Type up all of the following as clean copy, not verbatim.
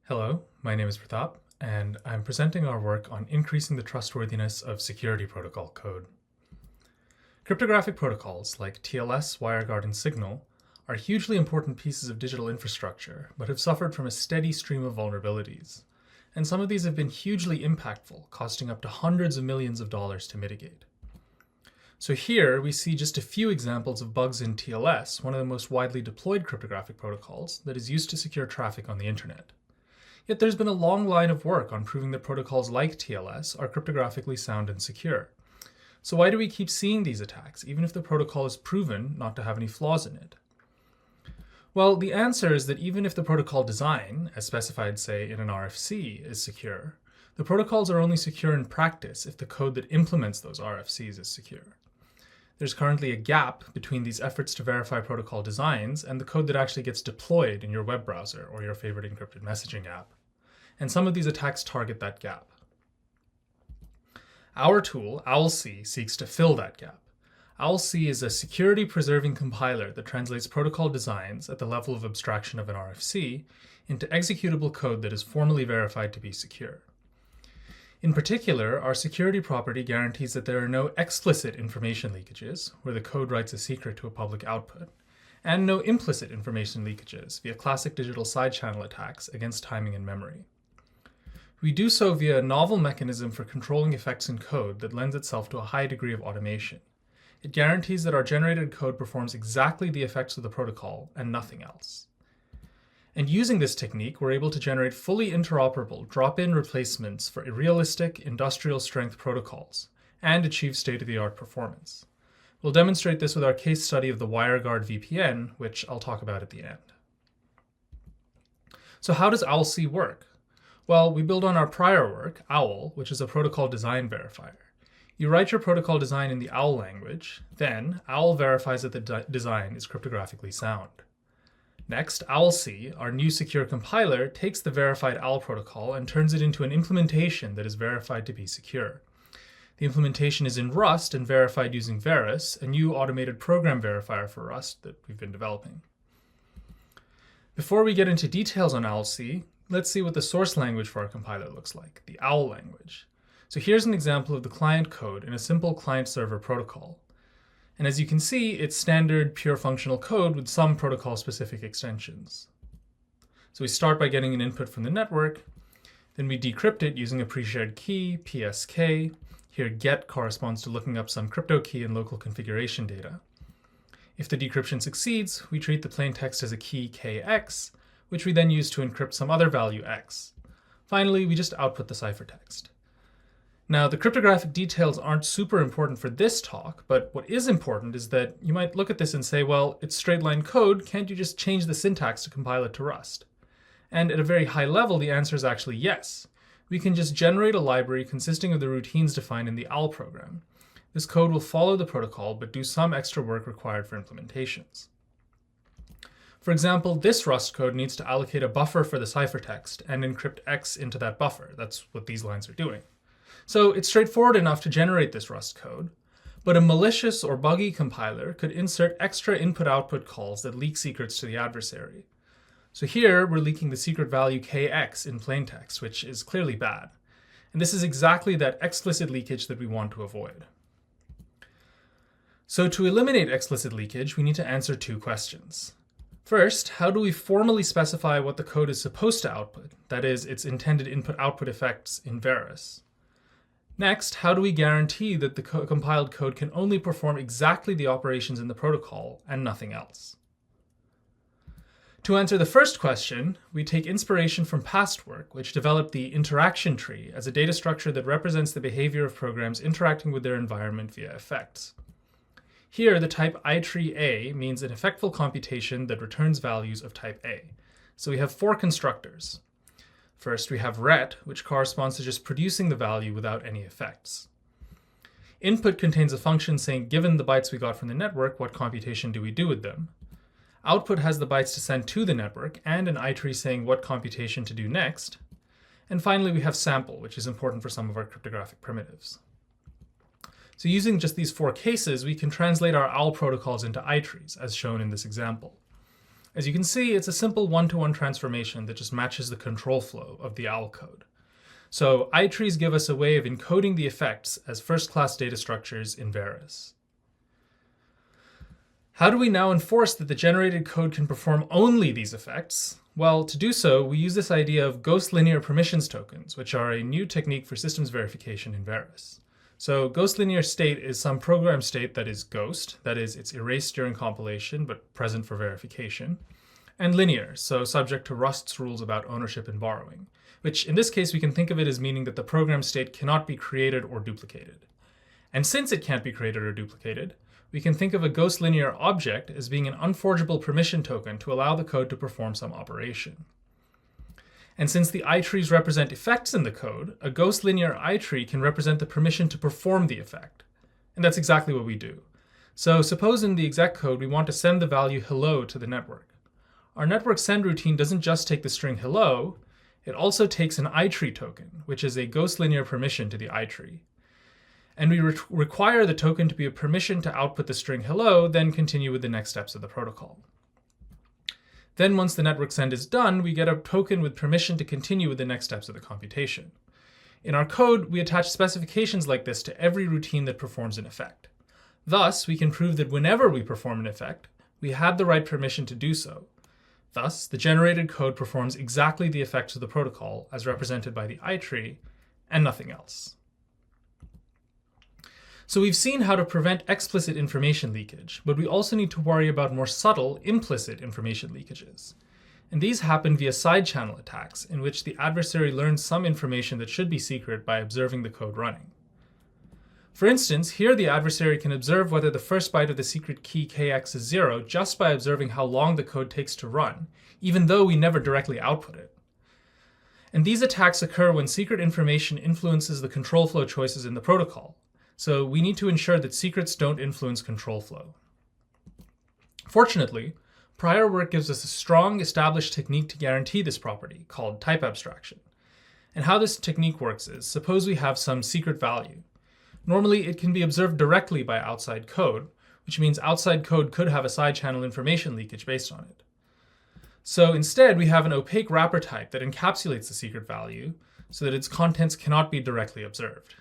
Hello, my name is Pratap, and I'm presenting our work on increasing the trustworthiness of security protocol code. Cryptographic protocols like TLS, WireGuard, and Signal are hugely important pieces of digital infrastructure, but have suffered from a steady stream of vulnerabilities. And some of these have been hugely impactful, costing up to hundreds of millions of dollars to mitigate. So here we see just a few examples of bugs in TLS, one of the most widely deployed cryptographic protocols that is used to secure traffic on the internet. Yet there's been a long line of work on proving that protocols like TLS are cryptographically sound and secure. So why do we keep seeing these attacks, even if the protocol is proven not to have any flaws in it? Well, the answer is that even if the protocol design, as specified, say, in an RFC, is secure, the protocols are only secure in practice if the code that implements those RFCs is secure. There's currently a gap between these efforts to verify protocol designs and the code that actually gets deployed in your web browser or your favorite encrypted messaging app. And some of these attacks target that gap. Our tool, OwlC, seeks to fill that gap. OwlC is a security-preserving compiler that translates protocol designs at the level of abstraction of an RFC into executable code that is formally verified to be secure. In particular, our security property guarantees that there are no explicit information leakages, where the code writes a secret to a public output, and no implicit information leakages via classic digital side channel attacks against timing and memory. We do so via a novel mechanism for controlling effects in code that lends itself to a high degree of automation. It guarantees that our generated code performs exactly the effects of the protocol and nothing else. And using this technique, we're able to generate fully interoperable drop-in replacements for realistic industrial-strength protocols and achieve state-of-the-art performance. We'll demonstrate this with our case study of the WireGuard VPN, which I'll talk about at the end. So how does OwlC work? Well, we build on our prior work, OWL, which is a protocol design verifier. You write your protocol design in the OWL language, then OWL verifies that the design is cryptographically sound. Next, OwlC, our new secure compiler, takes the verified OWL protocol and turns it into an implementation that is verified to be secure. The implementation is in Rust and verified using Verus, a new automated program verifier for Rust that we've been developing. Before we get into details on OwlC, let's see what the source language for our compiler looks like, the OWL language. So here's an example of the client code in a simple client-server protocol. And as you can see, it's standard, pure functional code with some protocol-specific extensions. So we start by getting an input from the network, then we decrypt it using a pre-shared key, PSK. Here, get corresponds to looking up some crypto key and local configuration data. If the decryption succeeds, we treat the plain text as a key KX, which we then use to encrypt some other value X. Finally, we just output the ciphertext. Now, the cryptographic details aren't super important for this talk, but what is important is that you might look at this and say, well, it's straight-line code, can't you just change the syntax to compile it to Rust? And at a very high level, the answer is actually yes. We can just generate a library consisting of the routines defined in the OWL program. This code will follow the protocol, but do some extra work required for implementations. For example, this Rust code needs to allocate a buffer for the ciphertext and encrypt X into that buffer. That's what these lines are doing. So it's straightforward enough to generate this Rust code, but a malicious or buggy compiler could insert extra input-output calls that leak secrets to the adversary. So here, we're leaking the secret value KX in plaintext, which is clearly bad. And this is exactly that explicit leakage that we want to avoid. So to eliminate explicit leakage, we need to answer two questions. First, how do we formally specify what the code is supposed to output, that is, its intended input-output effects in Verus? Next, how do we guarantee that the compiled code can only perform exactly the operations in the protocol and nothing else? To answer the first question, we take inspiration from past work, which developed the interaction tree as a data structure that represents the behavior of programs interacting with their environment via effects. Here, the type iTree means an effectful computation that returns values of type A. So we have four constructors. First, we have ret, which corresponds to just producing the value without any effects. Input contains a function saying, given the bytes we got from the network, what computation do we do with them? Output has the bytes to send to the network, and an iTree saying what computation to do next. And finally, we have sample, which is important for some of our cryptographic primitives. So using just these four cases, we can translate our OWL protocols into iTrees, as shown in this example. As you can see, it's a simple one-to-one transformation that just matches the control flow of the OWL code. So I-trees give us a way of encoding the effects as first-class data structures in Veris. How do we now enforce that the generated code can perform only these effects? Well, to do so, we use this idea of ghost linear permissions tokens, which are a new technique for systems verification in Veris. So ghost linear state is some program state that is ghost, that is, it's erased during compilation but present for verification, and linear, so subject to Rust's rules about ownership and borrowing, which in this case we can think of it as meaning that the program state cannot be created or duplicated. And since it can't be created or duplicated, we can think of a ghost linear object as being an unforgeable permission token to allow the code to perform some operation. And since the I-trees represent effects in the code, a ghost linear I-tree can represent the permission to perform the effect. And that's exactly what we do. So suppose in the exec code we want to send the value hello to the network. Our network send routine doesn't just take the string hello, it also takes an I-tree token, which is a ghost linear permission to the I-tree. And we require the token to be a permission to output the string hello, then continue with the next steps of the protocol. Then once the network send is done, we get a token with permission to continue with the next steps of the computation. In our code, we attach specifications like this to every routine that performs an effect. Thus, we can prove that whenever we perform an effect, we had the right permission to do so. Thus, the generated code performs exactly the effects of the protocol as represented by the I-tree, and nothing else. So we've seen how to prevent explicit information leakage, but we also need to worry about more subtle, implicit information leakages. And these happen via side-channel attacks, in which the adversary learns some information that should be secret by observing the code running. For instance, here the adversary can observe whether the first byte of the secret key kx is 0 just by observing how long the code takes to run, even though we never directly output it. And these attacks occur when secret information influences the control flow choices in the protocol. So we need to ensure that secrets don't influence control flow. Fortunately, prior work gives us a strong established technique to guarantee this property, called type abstraction. And how this technique works is, suppose we have some secret value. Normally, it can be observed directly by outside code, which means outside code could have a side-channel information leakage based on it. So instead, we have an opaque wrapper type that encapsulates the secret value so that its contents cannot be directly observed.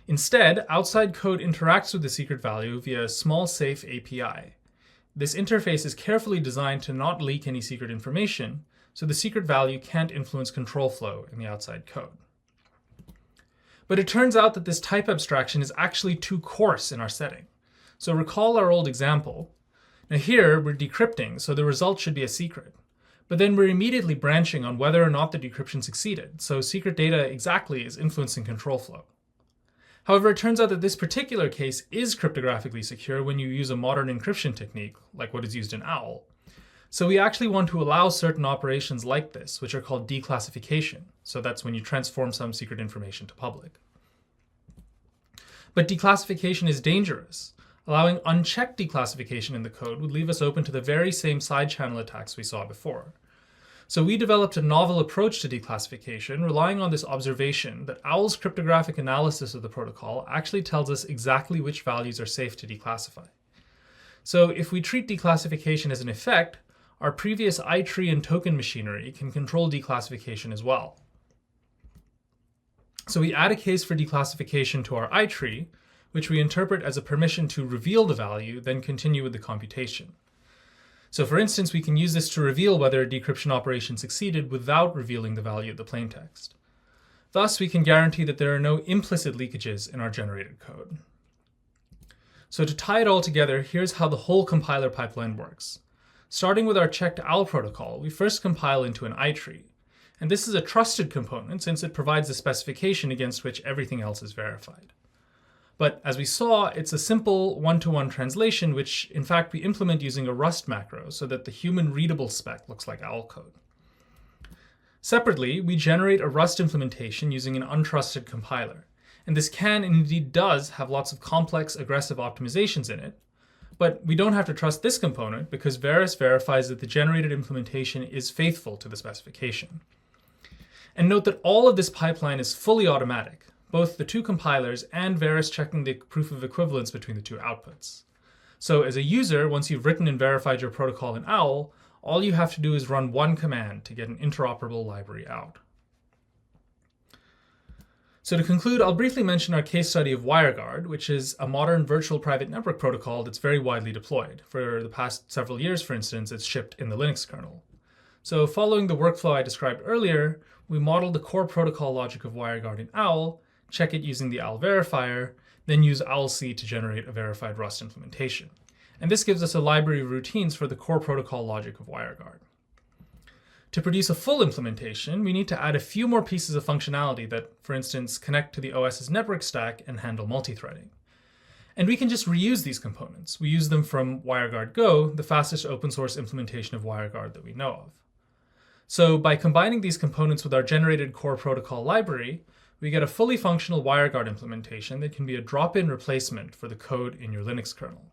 Instead, outside code interacts with the secret value via a small safe API. This interface is carefully designed to not leak any secret information, so the secret value can't influence control flow in the outside code. But it turns out that this type abstraction is actually too coarse in our setting. So recall our old example. Now here, we're decrypting, so the result should be a secret. But then we're immediately branching on whether or not the decryption succeeded, so secret data exactly is influencing control flow. However, it turns out that this particular case is cryptographically secure when you use a modern encryption technique, like what is used in OWL. So we actually want to allow certain operations like this, which are called declassification. So that's when you transform some secret information to public. But declassification is dangerous. Allowing unchecked declassification in the code would leave us open to the very same side-channel attacks we saw before. So we developed a novel approach to declassification, relying on this observation that OWL's cryptographic analysis of the protocol actually tells us exactly which values are safe to declassify. So if we treat declassification as an effect, our previous I-tree and token machinery can control declassification as well. So we add a case for declassification to our I-tree, which we interpret as a permission to reveal the value, then continue with the computation. So for instance, we can use this to reveal whether a decryption operation succeeded without revealing the value of the plaintext. Thus, we can guarantee that there are no implicit leakages in our generated code. So to tie it all together, here's how the whole compiler pipeline works. Starting with our checked OWL protocol, we first compile into an I-tree. And this is a trusted component since it provides the specification against which everything else is verified. But as we saw, it's a simple one-to-one translation, which in fact we implement using a Rust macro so that the human-readable spec looks like OWL code. Separately, we generate a Rust implementation using an untrusted compiler. And this can, and indeed does, have lots of complex, aggressive optimizations in it. But we don't have to trust this component because Veris verifies that the generated implementation is faithful to the specification. And note that all of this pipeline is fully automatic, both the two compilers and Veris checking the proof of equivalence between the two outputs. So as a user, once you've written and verified your protocol in OWL, all you have to do is run one command to get an interoperable library out. So to conclude, I'll briefly mention our case study of WireGuard, which is a modern virtual private network protocol that's very widely deployed. For the past several years, for instance, it's shipped in the Linux kernel. So following the workflow I described earlier, we modeled the core protocol logic of WireGuard in OWL, check it using the OWL verifier, then use OwlC to generate a verified Rust implementation. And this gives us a library of routines for the core protocol logic of WireGuard. To produce a full implementation, we need to add a few more pieces of functionality that, for instance, connect to the OS's network stack and handle multi-threading. And we can just reuse these components. We use them from WireGuard Go, the fastest open source implementation of WireGuard that we know of. So by combining these components with our generated core protocol library, we get a fully functional WireGuard implementation that can be a drop-in replacement for the code in your Linux kernel.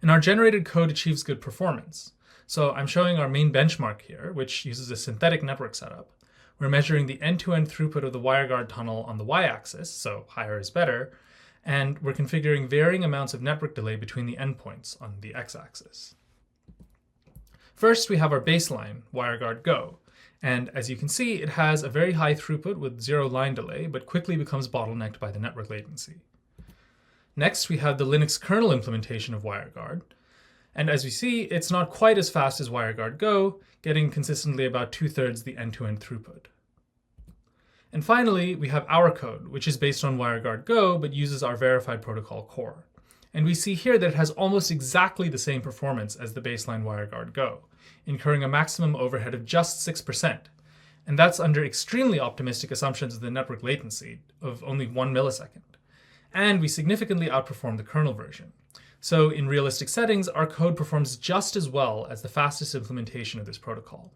And our generated code achieves good performance. So I'm showing our main benchmark here, which uses a synthetic network setup. We're measuring the end-to-end throughput of the WireGuard tunnel on the y-axis, so higher is better, and we're configuring varying amounts of network delay between the endpoints on the x-axis. First, we have our baseline, WireGuard Go, and as you can see, it has a very high throughput with 0 line delay, but quickly becomes bottlenecked by the network latency. Next, we have the Linux kernel implementation of WireGuard. And as we see, it's not quite as fast as WireGuard Go, getting consistently about 2/3 the end-to-end throughput. And finally, we have our code, which is based on WireGuard Go, but uses our verified protocol core. And we see here that it has almost exactly the same performance as the baseline WireGuard Go, incurring a maximum overhead of just 6%. And that's under extremely optimistic assumptions of the network latency of only 1 millisecond. And we significantly outperform the kernel version. So in realistic settings, our code performs just as well as the fastest implementation of this protocol.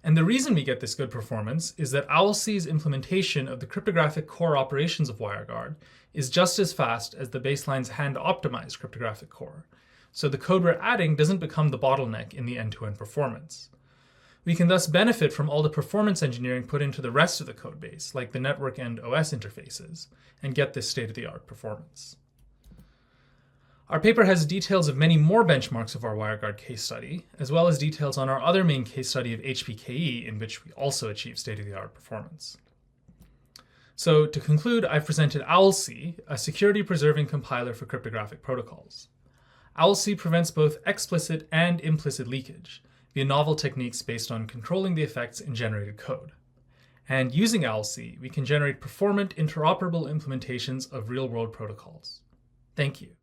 And the reason we get this good performance is that OwlC's implementation of the cryptographic core operations of WireGuard is just as fast as the baseline's hand-optimized cryptographic core. So the code we're adding doesn't become the bottleneck in the end-to-end performance. We can thus benefit from all the performance engineering put into the rest of the code base, like the network and OS interfaces, and get this state-of-the-art performance. Our paper has details of many more benchmarks of our WireGuard case study, as well as details on our other main case study of HPKE, in which we also achieve state-of-the-art performance. So to conclude, I've presented OwlC, a security-preserving compiler for cryptographic protocols. OwlC prevents both explicit and implicit leakage via novel techniques based on controlling the effects in generated code. And using OwlC, we can generate performant interoperable implementations of real-world protocols. Thank you.